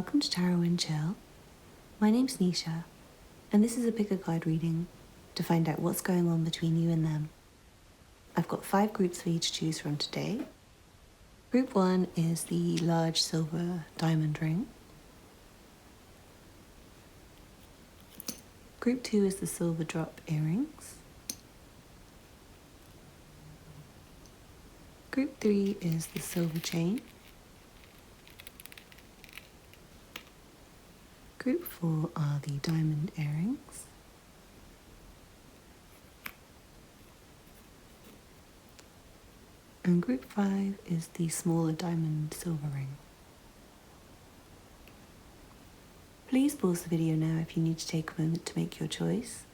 Welcome to Tarot and Chill. My name's Nisha, and this is a pick a card reading to find out what's going on between you and them. I've got 5 groups for you to choose from today. Group 1 is the large silver diamond ring. Group 2 is the silver drop earrings. Group 3 is the silver chain. Group 4 are the diamond earrings. And group 5 is the smaller diamond silver ring. Please pause the video now if you need to take a moment to make your choice.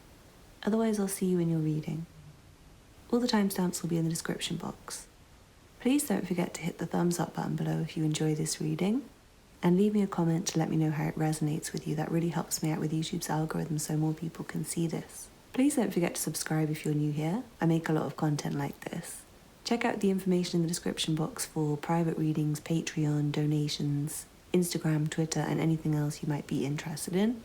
Otherwise, I'll see you in your reading. All the timestamps will be in the description box. Please don't forget to hit the thumbs up button below if you enjoy this reading, and leave me a comment to let me know how it resonates with you. That really helps me out with YouTube's algorithm so more people can see this. Please don't forget to subscribe if you're new here. I make a lot of content like this. Check out the information in the description box for private readings, Patreon, donations, Instagram, Twitter, and anything else you might be interested in.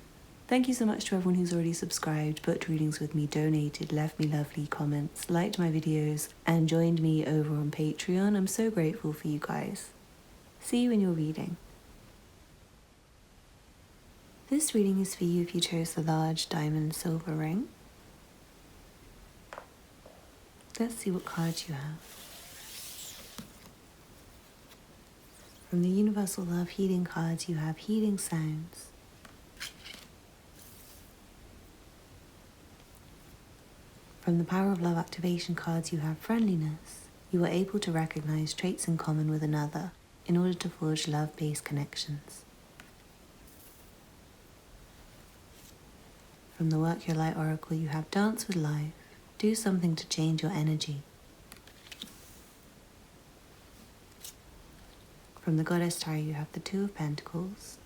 Thank you so much to everyone who's already subscribed, booked readings with me, donated, left me lovely comments, liked my videos, and joined me over on Patreon. I'm so grateful for you guys. See you in your reading. This reading is for you if you chose the large diamond silver ring. Let's see what cards you have. From the Universal Love Healing cards, you have Healing Sounds. From the Power of Love Activation cards, you have Friendliness. You are able to recognize traits in common with another in order to forge love-based connections. From the Work Your Light Oracle, you have Dance with Life. Do something to change your energy. From the Goddess Tarot, you have the Two of Pentacles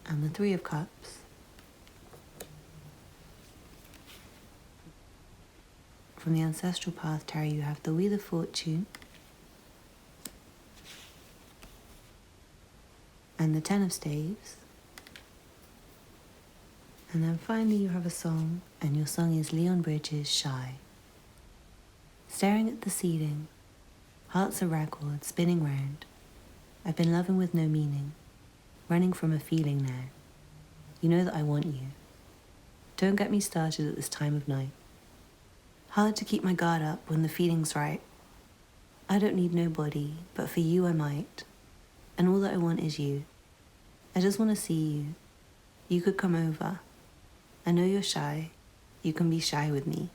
and the Three of Cups. From the Ancestral Path Tarot, you have the Wheel of Fortune and the Ten of Staves. And then finally you have a song, and your song is Leon Bridges' Shy. Staring at the ceiling, hearts a record spinning round. I've been loving with no meaning, running from a feeling now. You know that I want you. Don't get me started at this time of night. Hard to keep my guard up when the feeling's right. I don't need nobody, but for you I might. And all that I want is you. I just want to see you. You could come over. I know you're shy. You can be shy with me.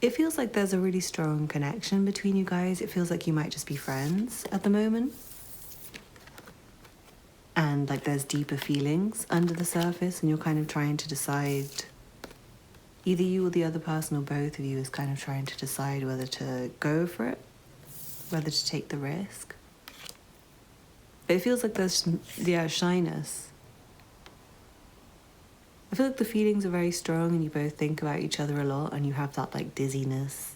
It feels like there's a really strong connection between you guys. It feels like you might just be friends at the moment. And like there's deeper feelings under the surface, and you're kind of trying to decide, either you or the other person or both of you is kind of trying to decide whether to go for it, whether to take the risk. But it feels like there's, shyness. I feel like the feelings are very strong and you both think about each other a lot, and you have that like dizziness,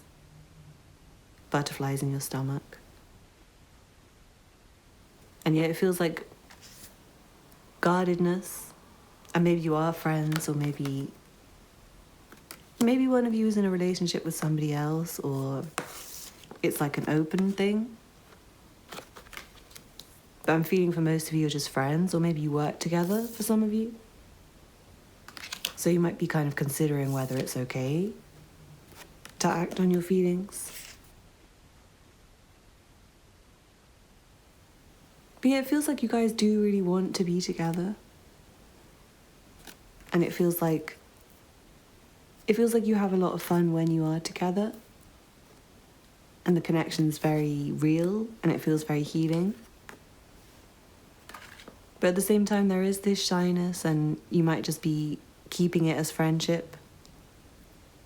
butterflies in your stomach. And yet it feels like guardedness, and maybe you are friends, or maybe one of you is in a relationship with somebody else, or it's like an open thing. But I'm feeling for most of you are just friends, or maybe you work together for some of you. So you might be kind of considering whether it's okay to act on your feelings. But yeah, it feels like you guys do really want to be together. And it feels like you have a lot of fun when you are together. And the connection's very real, and it feels very healing. But at the same time, there is this shyness, and you might just be keeping it as friendship.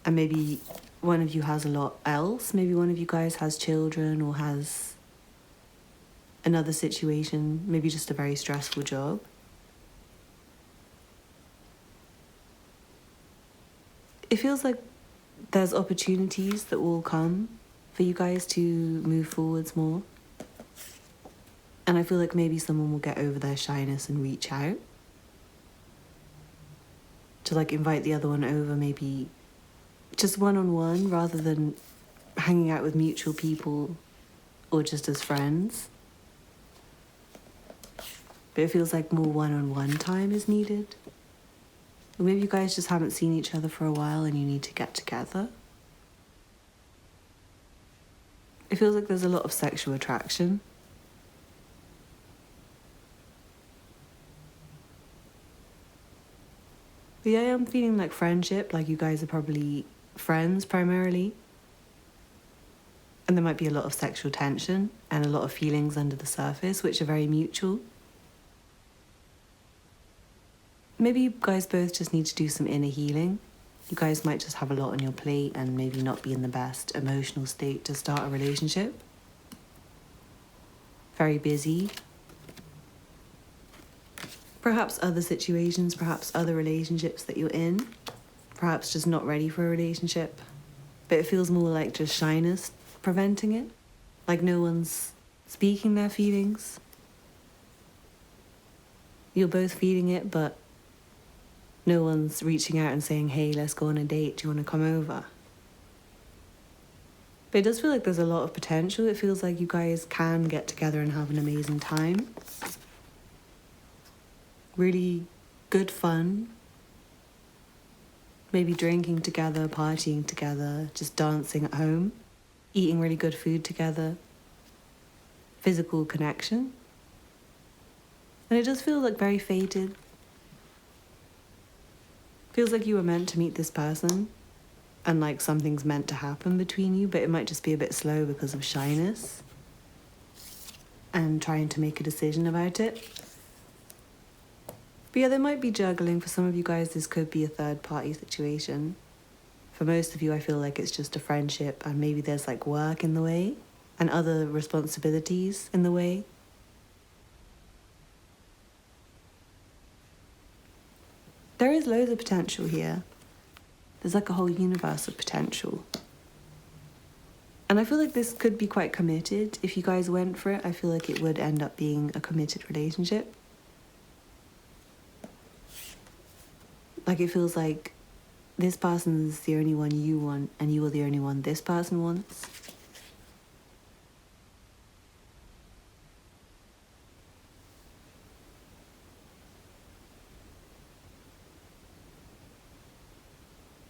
And maybe one of you has a lot else. Maybe one of you guys has children or has another situation, maybe just a very stressful job. It feels like there's opportunities that will come for you guys to move forwards more. And I feel like maybe someone will get over their shyness and reach out to like invite the other one over, maybe just one-on-one rather than hanging out with mutual people or just as friends. But it feels like more one-on-one time is needed. Or maybe you guys just haven't seen each other for a while and you need to get together. It feels like there's a lot of sexual attraction. But yeah, I'm feeling like friendship, like you guys are probably friends primarily. And there might be a lot of sexual tension and a lot of feelings under the surface, which are very mutual. Maybe you guys both just need to do some inner healing. You guys might just have a lot on your plate and maybe not be in the best emotional state to start a relationship. Very busy. Perhaps other situations, perhaps other relationships that you're in. Perhaps just not ready for a relationship. But it feels more like just shyness preventing it. Like no one's speaking their feelings. You're both feeling it, but no one's reaching out and saying, hey, let's go on a date. Do you want to come over? But it does feel like there's a lot of potential. It feels like you guys can get together and have an amazing time. Really good fun. Maybe drinking together, partying together, just dancing at home, eating really good food together. Physical connection. And it does feel like very fated. Feels like you were meant to meet this person and like something's meant to happen between you, but it might just be a bit slow because of shyness and trying to make a decision about it. But yeah, there might be juggling. For some of you guys, this could be a third party situation. For most of you, I feel like it's just a friendship and maybe there's like work in the way and other responsibilities in the way. There is loads of potential here. There's like a whole universe of potential. And I feel like this could be quite committed. If you guys went for it, I feel like it would end up being a committed relationship. Like it feels like this person's the only one you want and you are the only one this person wants.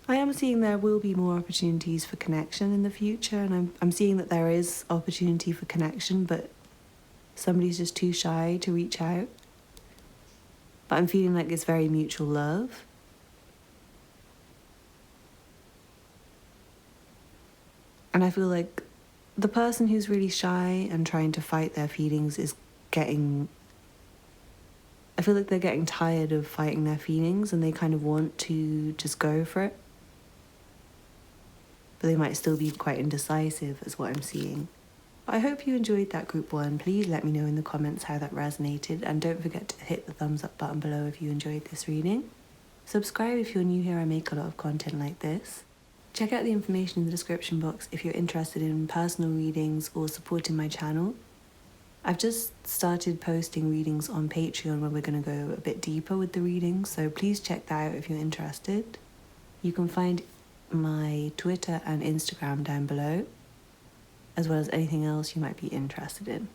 I am seeing there will be more opportunities for connection in the future, and I'm seeing that there is opportunity for connection, but somebody's just too shy to reach out. But I'm feeling like it's very mutual love. And I feel like the person who's really shy and trying to fight their feelings is getting... I feel like they're getting tired of fighting their feelings and they kind of want to just go for it. But they might still be quite indecisive, is what I'm seeing. I hope you enjoyed that group one. Please let me know in the comments how that resonated, and don't forget to hit the thumbs up button below if you enjoyed this reading. Subscribe if you're new here. I make a lot of content like this. Check out the information in the description box if you're interested in personal readings or supporting my channel. I've just started posting readings on Patreon where we're going to go a bit deeper with the readings, so please check that out if you're interested. You can find my Twitter and Instagram down below, as well as anything else you might be interested in.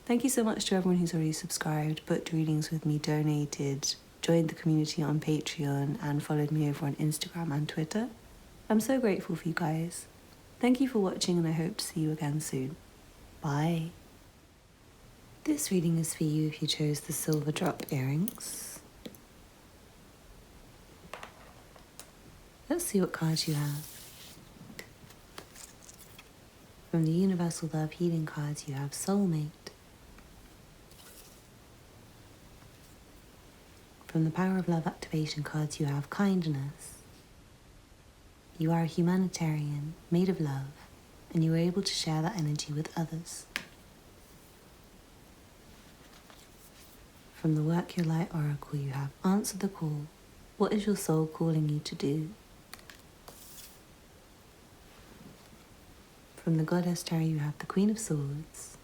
Thank you so much to everyone who's already subscribed, booked readings with me, donated, joined the community on Patreon, and followed me over on Instagram and Twitter. I'm so grateful for you guys. Thank you for watching, and I hope to see you again soon. Bye. This reading is for you if you chose the silver drop earrings. Let's see what cards you have. From the Universal Love Healing cards, you have Soulmate. From the Power of Love Activation cards, you have Kindness. You are a humanitarian, made of love, and you are able to share that energy with others. From the Work Your Light Oracle, you have Answer the Call. What is your soul calling you to do? From the Goddess Tarot, you have the Queen of Swords.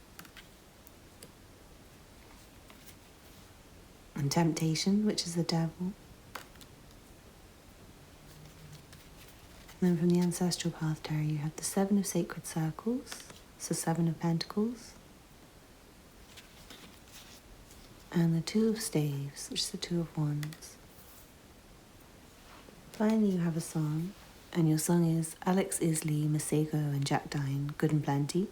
And Temptation, which is the Devil. And then from the Ancestral Path Tarot, you have the Seven of Sacred Circles, so Seven of Pentacles. And the Two of Staves, which is the Two of Wands. Finally, you have a song, and your song is Alex Isley, Masego, and Jack Dine, Good and Plenty.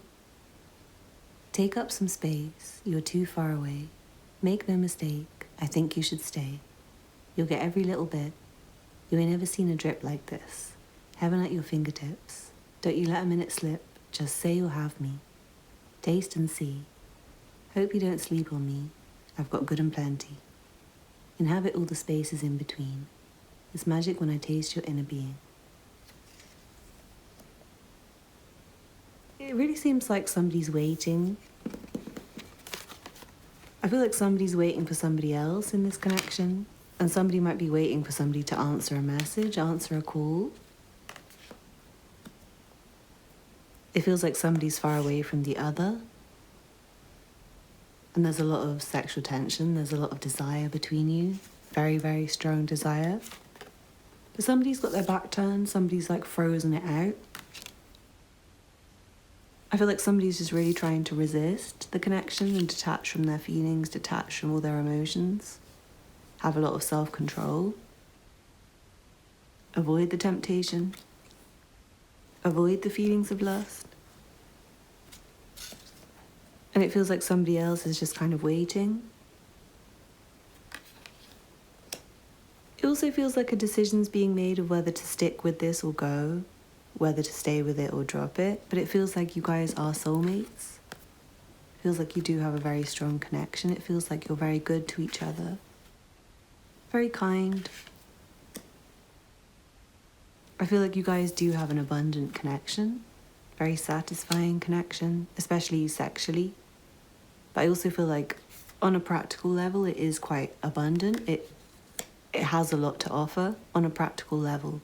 Take up some space, you're too far away. Make no mistake, I think you should stay. You'll get every little bit. You ain't ever seen a drip like this. Heaven at your fingertips. Don't you let a minute slip, just say you'll have me. Taste and see. Hope you don't sleep on me. I've got good and plenty. Inhabit all the spaces in between. It's magic when I taste your inner being. It really seems like somebody's waiting. I feel like somebody's waiting for somebody else in this connection. And somebody might be waiting for somebody to answer a message, answer a call. It feels like somebody's far away from the other. And there's a lot of sexual tension. There's a lot of desire between you. Very, very strong desire. But somebody's got their back turned. Somebody's like frozen it out. I feel like somebody's just really trying to resist the connection and detach from their feelings, detach from all their emotions. Have a lot of self-control. Avoid the temptation. Avoid the feelings of lust. And it feels like somebody else is just kind of waiting. It also feels like a decision's being made of whether to stick with this or go, whether to stay with it or drop it. But it feels like you guys are soulmates. It feels like you do have a very strong connection. It feels like you're very good to each other. Very kind. I feel like you guys do have an abundant connection. Very satisfying connection, especially sexually. But I also feel like on a practical level, it is quite abundant. It has a lot to offer on a practical level.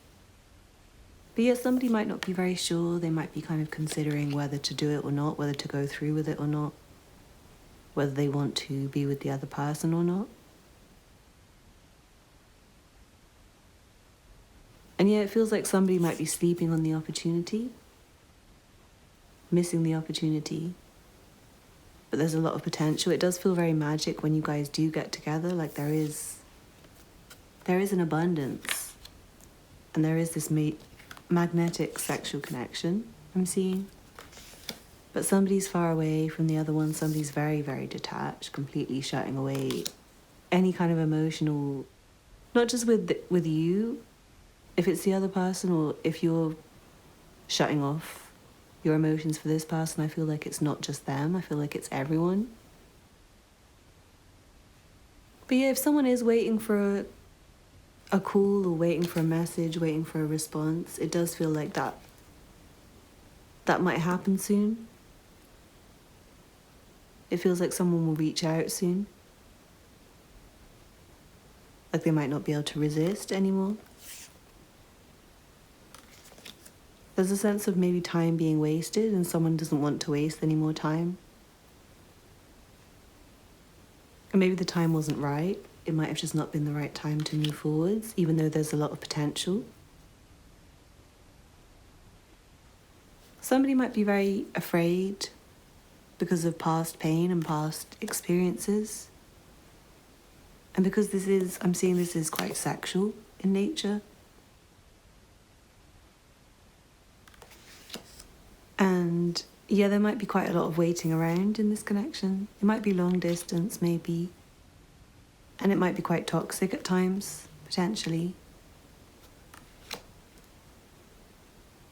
But yeah, somebody might not be very sure. They might be kind of considering whether to do it or not, whether to go through with it or not, whether they want to be with the other person or not. And yeah, it feels like somebody might be sleeping on the opportunity, missing the opportunity. But there's a lot of potential. It does feel very magic when you guys do get together. Like there is an abundance. And there is this magnetic sexual connection I'm seeing. But somebody's far away from the other one. Somebody's very, very detached, completely shutting away any kind of emotional, not just with you, if it's the other person, or if you're shutting off your emotions for this person. I feel like it's not just them. I feel like it's everyone. But yeah, if someone is waiting for a call or waiting for a message, waiting for a response, it does feel like that might happen soon. It feels like someone will reach out soon. Like they might not be able to resist anymore. There's a sense of maybe time being wasted and someone doesn't want to waste any more time. And maybe the time wasn't right. It might have just not been the right time to move forwards, even though there's a lot of potential. Somebody might be very afraid because of past pain and past experiences. And because I'm seeing this is quite sexual in nature. And yeah, there might be quite a lot of waiting around in this connection. It might be long distance, maybe. And it might be quite toxic at times, potentially.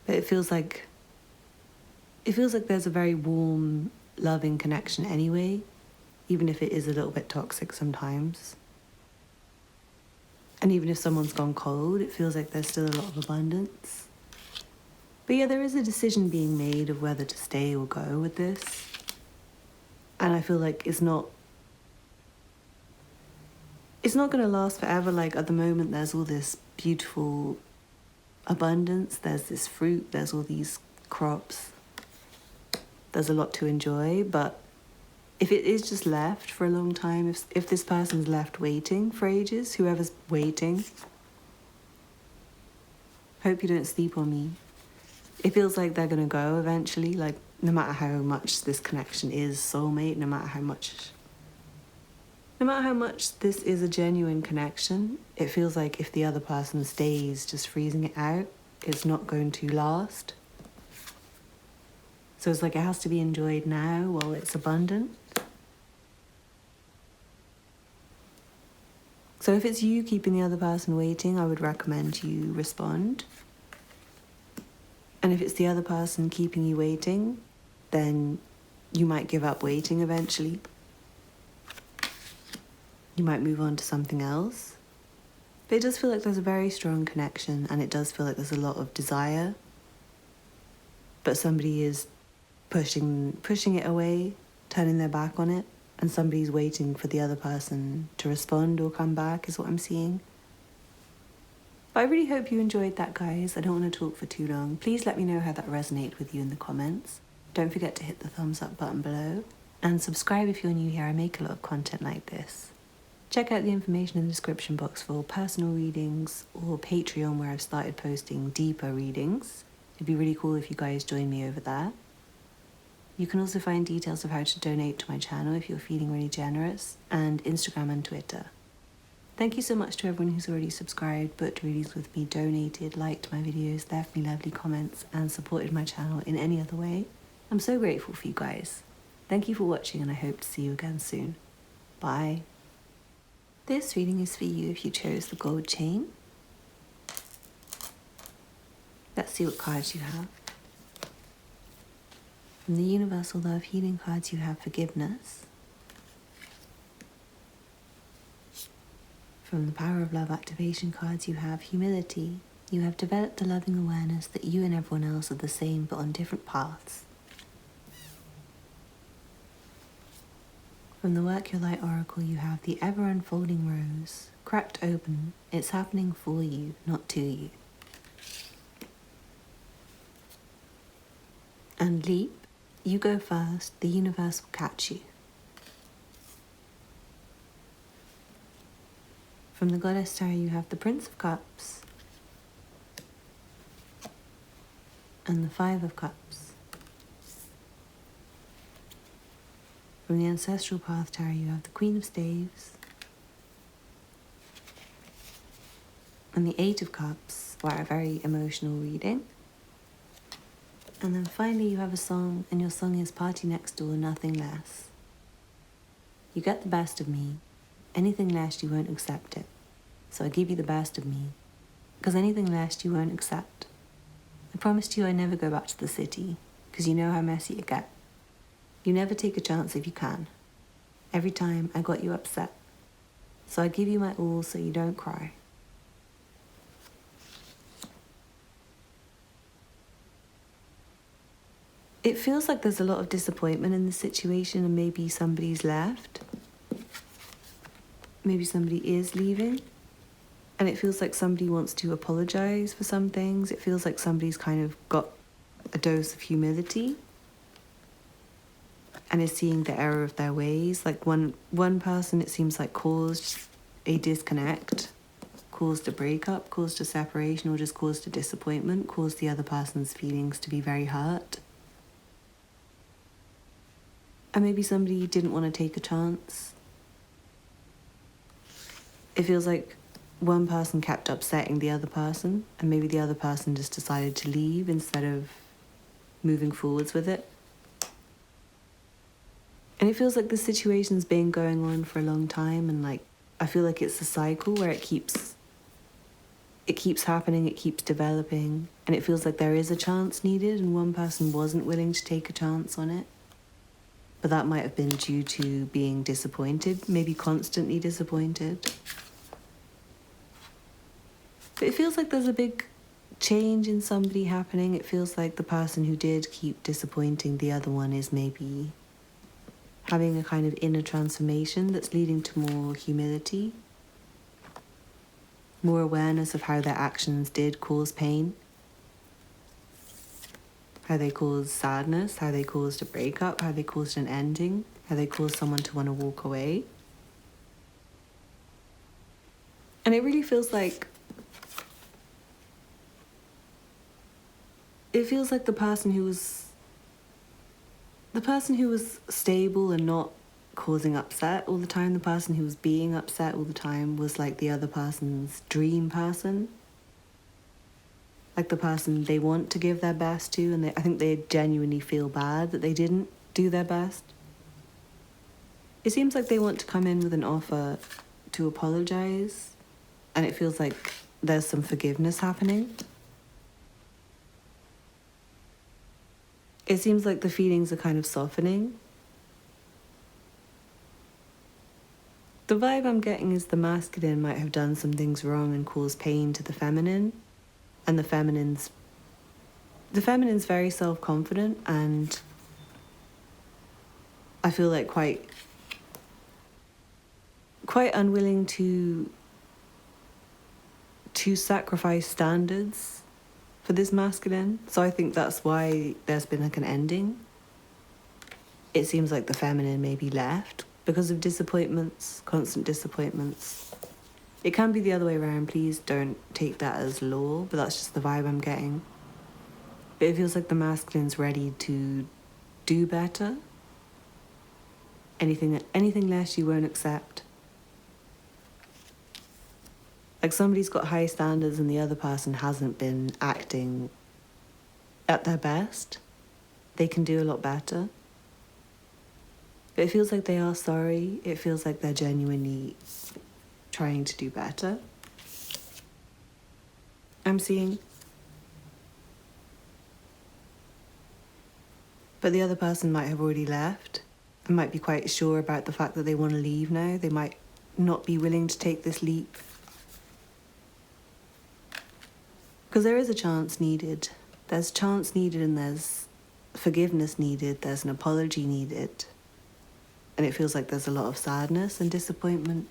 But it feels like there's a very warm, loving connection anyway, even if it is a little bit toxic sometimes. And even if someone's gone cold, it feels like there's still a lot of abundance. But yeah, there is a decision being made of whether to stay or go with this. And I feel like it's not going to last forever. Like at the moment, there's all this beautiful abundance. There's this fruit. There's all these crops. there's a lot to enjoy, but if it is just left for a long time, if this person's left waiting for ages, whoever's waiting, hope you don't sleep on me. It feels like they're gonna go eventually, like no matter how much this connection is soulmate, no matter how much this is a genuine connection, it feels like if the other person stays just freezing it out, it's not going to last. So it's like it has to be enjoyed now while it's abundant. So if it's you keeping the other person waiting, I would recommend you respond. And if it's the other person keeping you waiting, then you might give up waiting eventually. You might move on to something else. But it does feel like there's a very strong connection, and it does feel like there's a lot of desire. But somebody is pushing it away, turning their back on it, and somebody's waiting for the other person to respond or come back, is what I'm seeing. But I really hope you enjoyed that, guys. I don't want to talk for too long. Please let me know how that resonated with you in the comments. Don't forget to hit the thumbs up button below. And subscribe if you're new here. I make a lot of content like this. Check out the information in the description box for personal readings or Patreon, where I've started posting deeper readings. It'd be really cool if you guys join me over there. You can also find details of how to donate to my channel if you're feeling really generous, and Instagram and Twitter. Thank you so much to everyone who's already subscribed, booked readings with me, donated, liked my videos, left me lovely comments, and supported my channel in any other way. I'm so grateful for you guys. Thank you for watching, and I hope to see you again soon. Bye. This reading is for you if you chose the gold chain. Let's see what cards you have. From the Universal Love Healing cards, you have forgiveness. From the Power of Love Activation cards, you have humility. You have developed a loving awareness that you and everyone else are the same but on different paths. From the Work Your Light Oracle, you have the Ever Unfolding Rose. Cracked open, it's happening for you, not to you. And Leap, you go first, the universe will catch you. From the Goddess Tarot, you have the Prince of Cups and the Five of Cups. From the Ancestral Path Tarot, you have the Queen of Staves and the Eight of Cups, for a very emotional reading. And then finally you have a song, and your song is Party Next Door, Nothing Less. You get the best of me. Anything less, you won't accept it. So I give you the best of me, because anything less, you won't accept. I promised you I never go back to the city, because you know how messy it gets. You never take a chance if you can. Every time I got you upset. So I give you my all so you don't cry. It feels like there's a lot of disappointment in the situation, and maybe somebody's left. Maybe somebody is leaving. And it feels like somebody wants to apologize for some things. It feels like somebody's kind of got a dose of humility and is seeing the error of their ways. Like one person, it seems like, caused a disconnect, caused a breakup, caused a separation, or just caused a disappointment, caused the other person's feelings to be very hurt. And maybe somebody didn't want to take a chance. It feels like one person kept upsetting the other person, and maybe the other person just decided to leave instead of moving forwards with it. And it feels like the situation's been going on for a long time, and like I feel like it's a cycle where it keeps happening, it keeps developing, and it feels like there is a chance needed, and one person wasn't willing to take a chance on it. But that might have been due to being disappointed, maybe constantly disappointed. But it feels like there's a big change in somebody happening. It feels like the person who did keep disappointing the other one is maybe having a kind of inner transformation that's leading to more humility, more awareness of how their actions did cause pain. how they caused sadness, how they caused a breakup, how they caused an ending, how they caused someone to want to walk away. And it really feels like the person who was stable and not causing upset all the time, the person who was being upset all the time was like the other person's dream person. Like the person they want to give their best to, and I think they genuinely feel bad that they didn't do their best. It seems like they want to come in with an offer to apologize, and it feels like there's some forgiveness happening. It seems like the feelings are kind of softening. The vibe I'm getting is the masculine might have done some things wrong and caused pain to the feminine, and the feminine's very self-confident, and I feel like quite unwilling to sacrifice standards for this masculine. So I think that's why there's been like an ending. It seems like the feminine maybe left because of disappointments, constant disappointments. It can be the other way around, please don't take that as law, but that's just the vibe I'm getting. But it feels like the masculine's ready to do better. Anything less you won't accept. Like somebody's got high standards and the other person hasn't been acting at their best. They can do a lot better. But it feels like they are sorry. It feels like they're genuinely trying to do better. I'm seeing. But the other person might have already left and might be quite sure about the fact that they want to leave now. They might not be willing to take this leap. Because there is a chance needed. There's chance needed and there's forgiveness needed. There's an apology needed. And it feels like there's a lot of sadness and disappointment.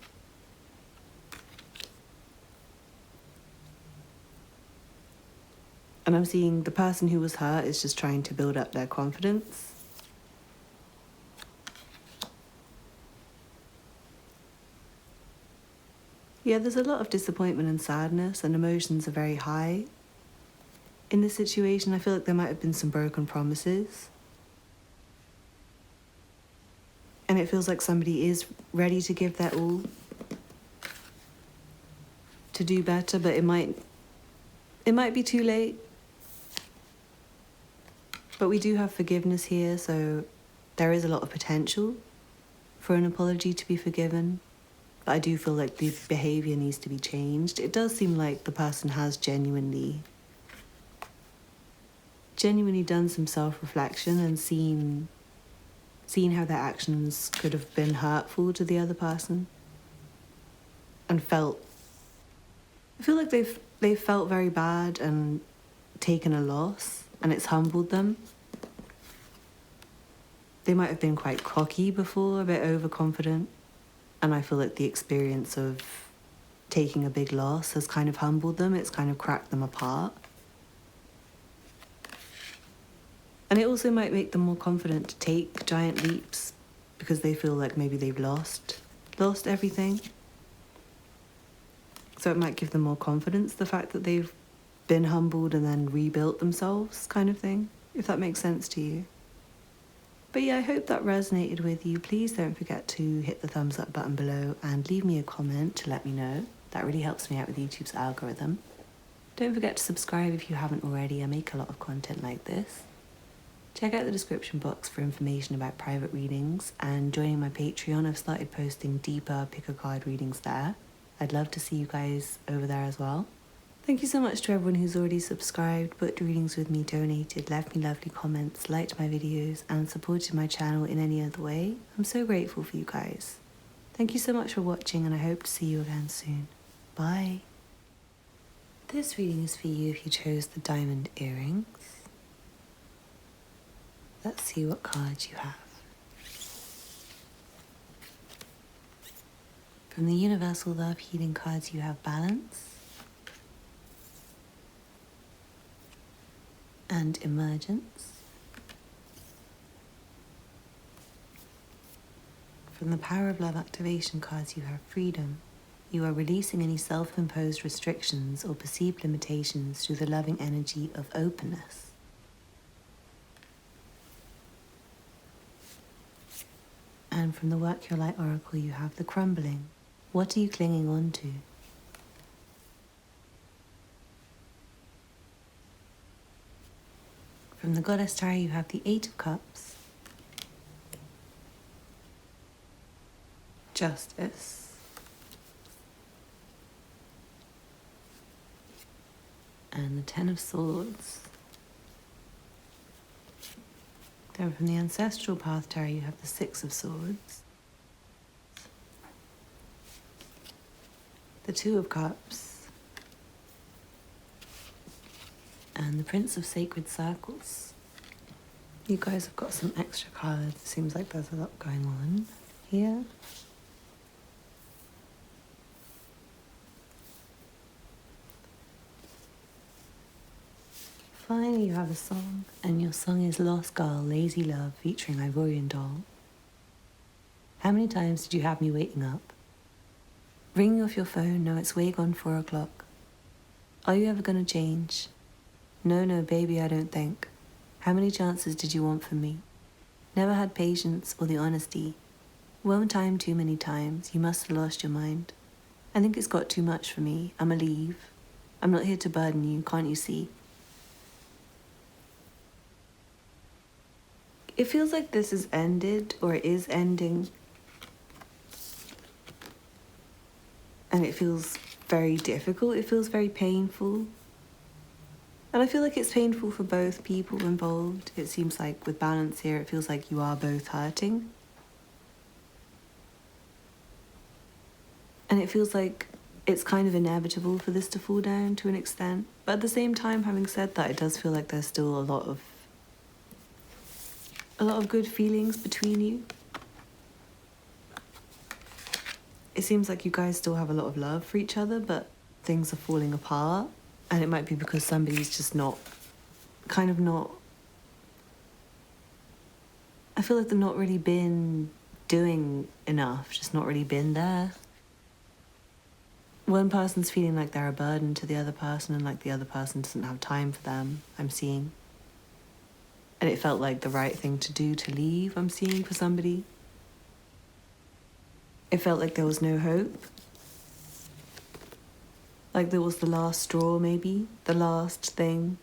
And I'm seeing the person who was hurt is just trying to build up their confidence. Yeah, there's a lot of disappointment and sadness, and emotions are very high. In this situation, I feel like there might have been some broken promises. And it feels like somebody is ready to give their all to do better, but it might be too late. But we do have forgiveness here, so there is a lot of potential for an apology to be forgiven. But I do feel like the behaviour needs to be changed. It does seem like the person has genuinely done some self-reflection and seen how their actions could have been hurtful to the other person, and I feel like they've felt very bad and taken a loss, and it's humbled them. They might have been quite cocky before, a bit overconfident, and I feel like the experience of taking a big loss has kind of humbled them. It's kind of cracked them apart. And it also might make them more confident to take giant leaps because they feel like maybe they've lost everything. So it might give them more confidence, the fact that they've been humbled and then rebuilt themselves, kind of thing, if that makes sense to you. But yeah, I hope that resonated with you. Please don't forget to hit the thumbs up button below and leave me a comment to let me know. That really helps me out with YouTube's algorithm. Don't forget to subscribe if you haven't already. I make a lot of content like this. Check out the description box for information about private readings and joining my Patreon. I've started posting deeper pick-a-card readings there. I'd love to see you guys over there as well. Thank you so much to everyone who's already subscribed, booked readings with me, donated, left me lovely comments, liked my videos, and supported my channel in any other way. I'm so grateful for you guys. Thank you so much for watching, and I hope to see you again soon. Bye. This reading is for you if you chose the diamond earrings. Let's see what cards you have. From the Universal Love Healing cards, you have Balance and emergence. From the Power of Love activation cards, you have freedom. You are releasing any self-imposed restrictions or perceived limitations through the loving energy of openness. And from the Work Your Light Oracle, you have the crumbling. What are you clinging on to? From the Goddess Tarot, you have the Eight of Cups, Justice, and the Ten of Swords. Then from the Ancestral Path Tarot, you have the Six of Swords, the Two of Cups, and the Prince of Sacred Circles. You guys have got some extra cards. It seems like there's a lot going on here. Finally, you have a song, and your song is Lost Girl, Lazy Love, featuring Ivorian Doll. How many times did you have me waiting up? Ringing off your phone, no, it's way gone 4 o'clock. Are you ever gonna change? No, baby, I don't think. How many chances did you want from me? Never had patience or the honesty. One time too many times, you must have lost your mind. I think it's got too much for me, I'ma leave. I'm not here to burden you, can't you see? It feels like this is ended, or it is ending. And it feels very difficult, it feels very painful. And I feel like it's painful for both people involved. It seems like with balance here, it feels like you are both hurting. And it feels like it's kind of inevitable for this to fall down to an extent. But at the same time, having said that, it does feel like there's still a lot of good feelings between you. It seems like you guys still have a lot of love for each other, but things are falling apart. And it might be because somebody's just not. I feel like they've not really been doing enough, just not really been there. One person's feeling like they're a burden to the other person, and like the other person doesn't have time for them, I'm seeing. And it felt like the right thing to do to leave, I'm seeing, for somebody. It felt like there was no hope. Like there was the last straw, maybe. The last thing.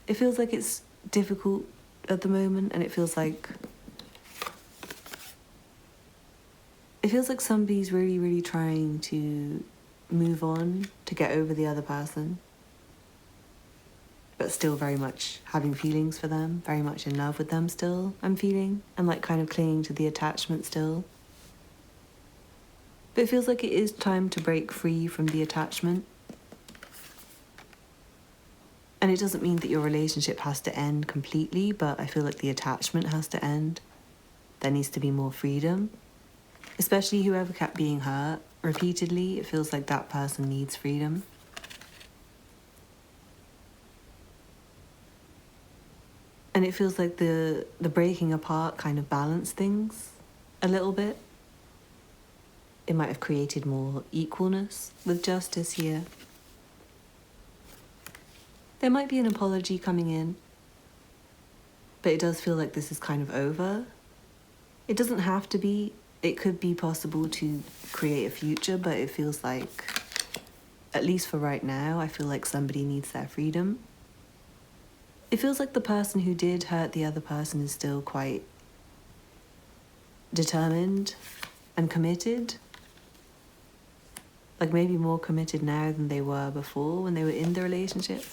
It feels like it's difficult at the moment, and it feels like somebody's really, really trying to move on, to get over the other person. But still very much having feelings for them, very much in love with them still, I'm feeling. And like kind of clinging to the attachment still. But it feels like it is time to break free from the attachment. And it doesn't mean that your relationship has to end completely, but I feel like the attachment has to end. There needs to be more freedom. Especially whoever kept being hurt repeatedly, it feels like that person needs freedom. And it feels like the breaking apart kind of balanced things a little bit. It might have created more equalness with justice here. There might be an apology coming in, but it does feel like this is kind of over. It doesn't have to be. It could be possible to create a future, but it feels like, at least for right now, I feel like somebody needs their freedom. It feels like the person who did hurt the other person is still quite determined and committed. Like maybe more committed now than they were before when they were in the relationship.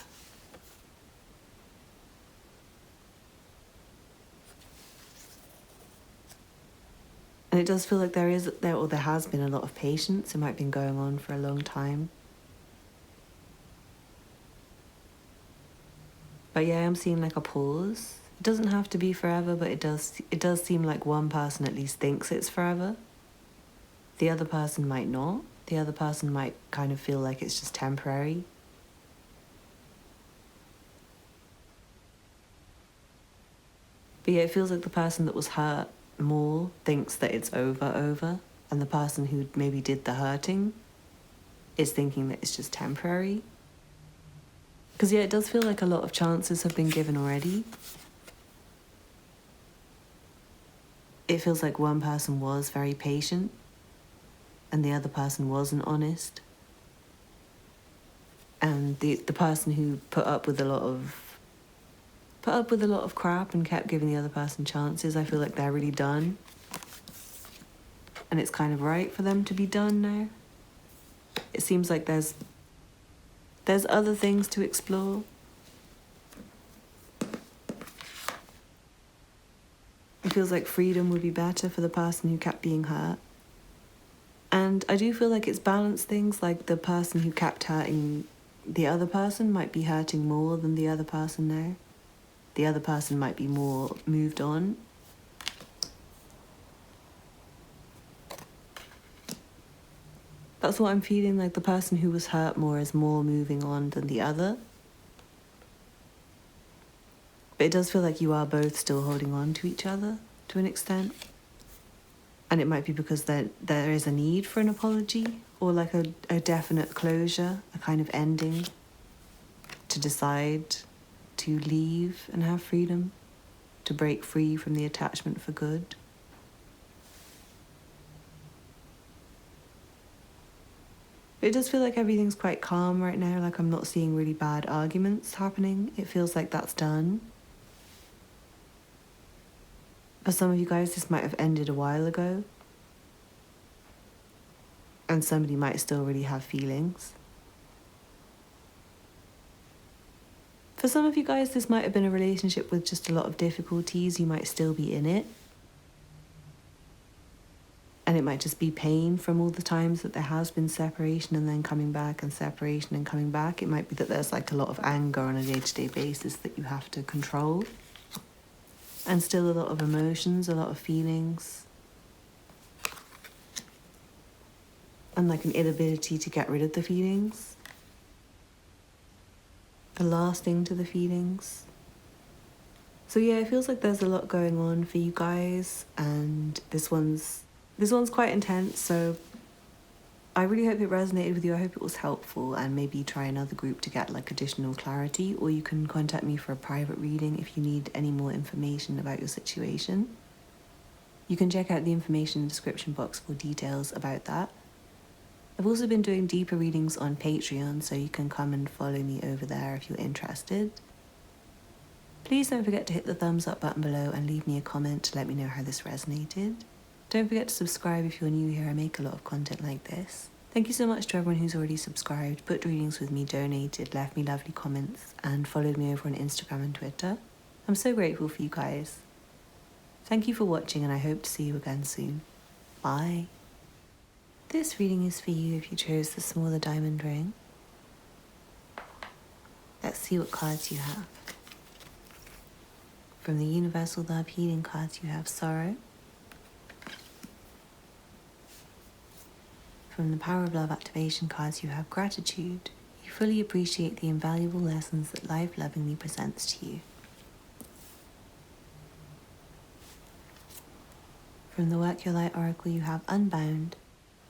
And it does feel like there has been a lot of patience. It might have been going on for a long time. But yeah, I'm seeing like a pause. It doesn't have to be forever, but it does seem like one person at least thinks it's forever. The other person might not. The other person might kind of feel like it's just temporary. But yeah, it feels like the person that was hurt more thinks that it's over, and the person who maybe did the hurting is thinking that it's just temporary. Because yeah, it does feel like a lot of chances have been given already. It feels like one person was very patient and the other person wasn't honest. And the person who put up with a lot of crap and kept giving the other person chances, I feel like they're really done. And it's kind of right for them to be done now. It seems like there's other things to explore. It feels like freedom would be better for the person who kept being hurt. And I do feel like it's balanced things, like the person who kept hurting the other person might be hurting more than the other person now. The other person might be more moved on. That's what I'm feeling, like the person who was hurt more is more moving on than the other. But it does feel like you are both still holding on to each other to an extent. And it might be because there is a need for an apology or like a definite closure, a kind of ending to decide to leave and have freedom, to break free from the attachment for good. But it does feel like everything's quite calm right now, like I'm not seeing really bad arguments happening. It feels like that's done. For some of you guys, this might have ended a while ago. And somebody might still really have feelings. For some of you guys, this might have been a relationship with just a lot of difficulties. You might still be in it. And it might just be pain from all the times that there has been separation and then coming back and separation and coming back. It might be that there's like a lot of anger on a day-to-day basis that you have to control. And still a lot of emotions, a lot of feelings. And like an inability to get rid of the feelings. A lasting to the feelings. So yeah, it feels like there's a lot going on for you guys, and this one's quite intense, so I really hope it resonated with you. I hope it was helpful, and maybe try another group to get like additional clarity, or you can contact me for a private reading if you need any more information about your situation. You can check out the information in the description box for details about that. I've also been doing deeper readings on Patreon, so you can come and follow me over there if you're interested. Please don't forget to hit the thumbs up button below and leave me a comment to let me know how this resonated. Don't forget to subscribe if you're new here. I make a lot of content like this. Thank you so much to everyone who's already subscribed, booked readings with me, donated, left me lovely comments, and followed me over on Instagram and Twitter. I'm so grateful for you guys. Thank you for watching, and I hope to see you again soon. Bye. This reading is for you if you chose the smaller diamond ring. Let's see what cards you have. From the Universal Love Healing cards, you have Sorrow. From the Power of Love Activation cards, you have Gratitude. You fully appreciate the invaluable lessons that life lovingly presents to you. From the Work Your Light Oracle, you have Unbound.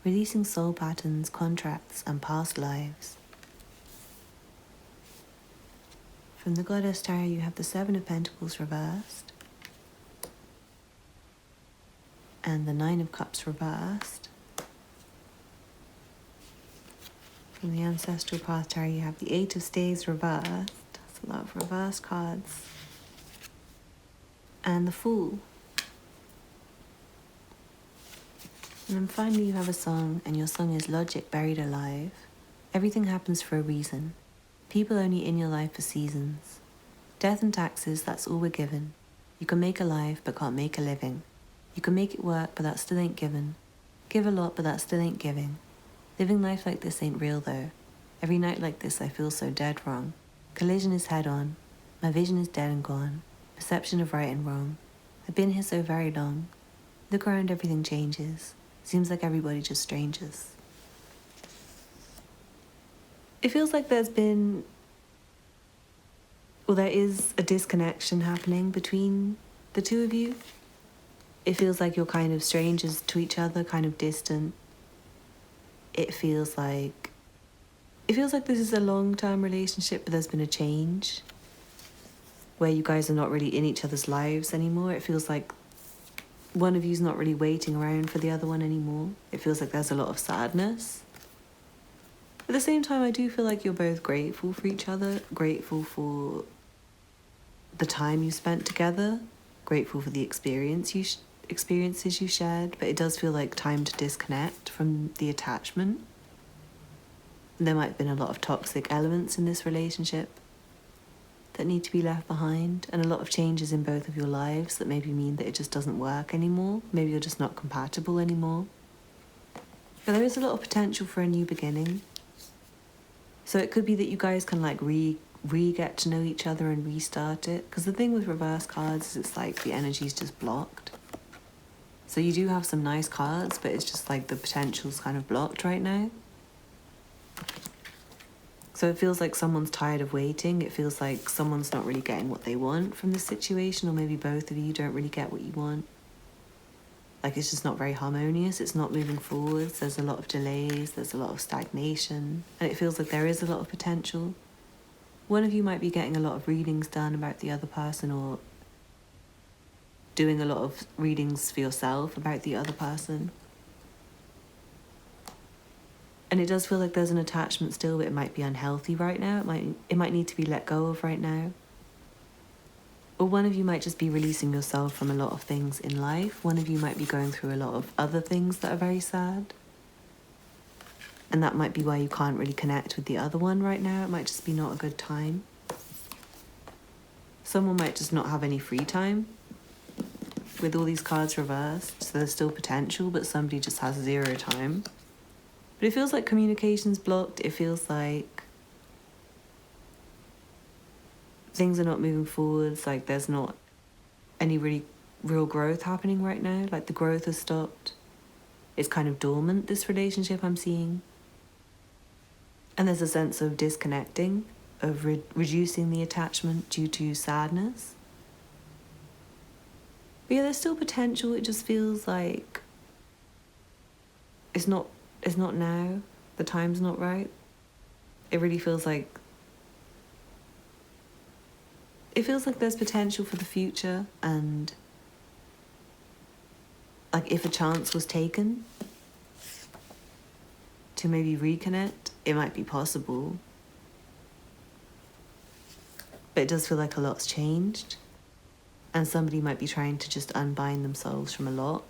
Releasing soul patterns, contracts, and past lives. From the Goddess Tarot, you have the Seven of Pentacles reversed. And the Nine of Cups reversed. From the Ancestral Path Tarot, you have the Eight of Staves reversed. That's a lot of reverse cards. And the Fool. And then finally you have a song, and your song is Logic Buried Alive. Everything happens for a reason. People only in your life for seasons. Death and taxes, that's all we're given. You can make a life, but can't make a living. You can make it work, but that still ain't given. Give a lot, but that still ain't giving. Living life like this ain't real though. Every night like this I feel so dead wrong. Collision is head on. My vision is dead and gone. Perception of right and wrong. I've been here so very long. Look around, everything changes. Seems like everybody just strangers. It feels like there is a disconnection happening between the two of you. It feels like you're kind of strangers to each other, kind of distant. It feels like this is a long-term relationship, but there's been a change where you guys are not really in each other's lives anymore. It feels like one of you's not really waiting around for the other one anymore. It feels like there's a lot of sadness. At the same time, I do feel like you're both grateful for each other, grateful for the time you spent together, grateful for the experiences you shared, but it does feel like time to disconnect from the attachment. There might have been a lot of toxic elements in this relationship that need to be left behind, and a lot of changes in both of your lives that maybe mean that it just doesn't work anymore. Maybe you're just not compatible anymore. But there is a lot of potential for a new beginning. So it could be that you guys can like re-get to know each other and restart it. Because the thing with reverse cards is it's like the energy's just blocked. So you do have some nice cards, but it's just like the potential's kind of blocked right now. So it feels like someone's tired of waiting. It feels like someone's not really getting what they want from the situation, or maybe both of you don't really get what you want. Like it's just not very harmonious. It's not moving forwards. There's a lot of delays. There's a lot of stagnation. And it feels like there is a lot of potential. One of you might be getting a lot of readings done about the other person, or doing a lot of readings for yourself about the other person. And it does feel like there's an attachment still, but it might be unhealthy right now. It might need to be let go of right now. Or one of you might just be releasing yourself from a lot of things in life. One of you might be going through a lot of other things that are very sad. And that might be why you can't really connect with the other one right now. It might just be not a good time. Someone might just not have any free time with all these cards reversed. So there's still potential, but somebody just has zero time. But it feels like communication's blocked. It feels like things are not moving forwards. Like there's not any really real growth happening right now. Like the growth has stopped. It's kind of dormant, this relationship I'm seeing. And there's a sense of disconnecting, of reducing the attachment due to sadness. But yeah, there's still potential. It just feels like it's not now. The time's not right. It really feels like there's potential for the future, and like if a chance was taken to maybe reconnect, it might be possible. But it does feel like a lot's changed, and somebody might be trying to just unbind themselves from a lot.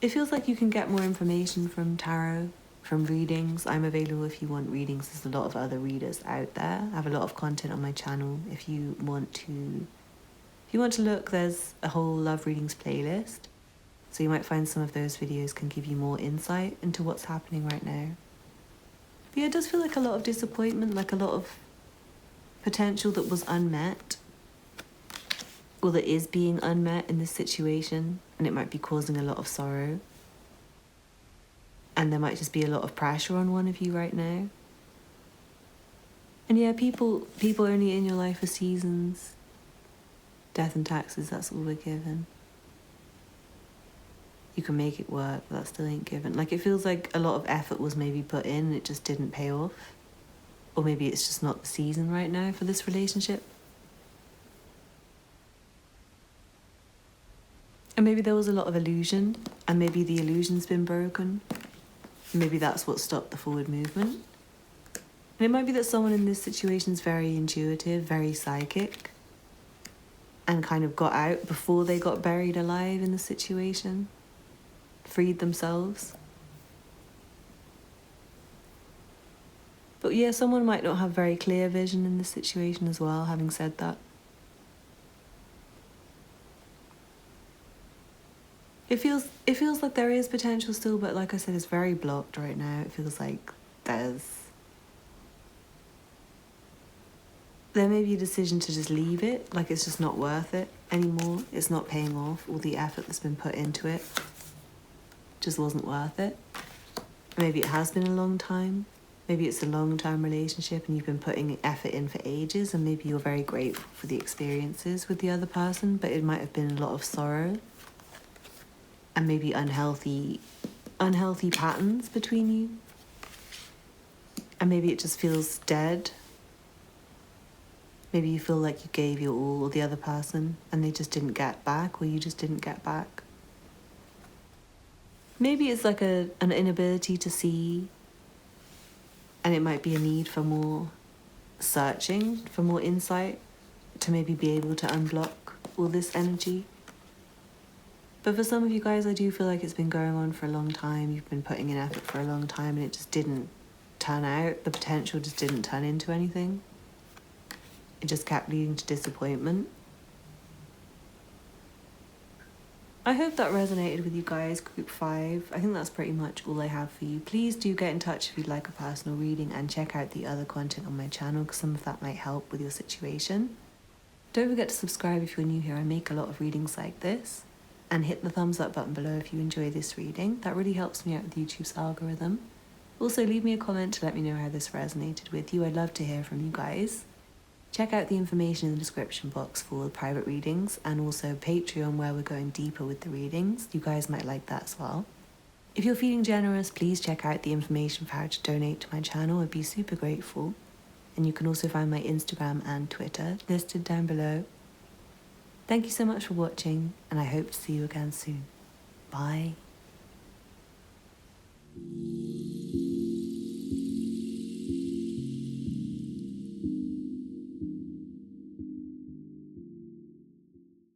It feels like you can get more information from tarot, from readings. I'm available if you want readings. There's a lot of other readers out there. I have a lot of content on my channel. If you want to look, there's a whole love readings playlist. So you might find some of those videos can give you more insight into what's happening right now. But yeah, it does feel like a lot of disappointment, like a lot of potential that was unmet, or that is being unmet in this situation, and it might be causing a lot of sorrow. And there might just be a lot of pressure on one of you right now. And yeah, people only in your life for seasons. Death and taxes, that's all we're given. You can make it work, but that still ain't given. Like it feels like a lot of effort was maybe put in and it just didn't pay off. Or maybe it's just not the season right now for this relationship. And maybe there was a lot of illusion, and maybe the illusion's been broken. Maybe that's what stopped the forward movement. And it might be that someone in this situation is very intuitive, very psychic, and kind of got out before they got buried alive in the situation, freed themselves. But yeah, someone might not have very clear vision in this situation as well, having said that. It feels like there is potential still, but like I said, it's very blocked right now. It feels like there may be a decision to just leave it, like it's just not worth it anymore. It's not paying off. All the effort that's been put into it just wasn't worth it. Maybe it has been a long time. Maybe it's a long-term relationship and you've been putting effort in for ages, and maybe you're very grateful for the experiences with the other person, but it might have been a lot of sorrow and maybe unhealthy patterns between you. And maybe it just feels dead. Maybe you feel like you gave your all to the other person and they just didn't get back, or you just didn't get back. Maybe it's like an inability to see, and it might be a need for more searching, for more insight, to maybe be able to unblock all this energy. But for some of you guys, I do feel like it's been going on for a long time. You've been putting in effort for a long time and it just didn't turn out. The potential just didn't turn into anything. It just kept leading to disappointment. I hope that resonated with you guys, group 5. I think that's pretty much all I have for you. Please do get in touch if you'd like a personal reading, and check out the other content on my channel because some of that might help with your situation. Don't forget to subscribe if you're new here. I make a lot of readings like this. And hit the thumbs up button below if you enjoy this reading. That really helps me out with YouTube's algorithm. Also, leave me a comment to let me know how this resonated with you. I'd love to hear from you guys. Check out the information in the description box for the private readings, and also Patreon, where we're going deeper with the readings. You guys might like that as well. If you're feeling generous, please check out the information for how to donate to my channel. I'd be super grateful. And you can also find my Instagram and Twitter listed down below. Thank you so much for watching, and I hope to see you again soon. Bye.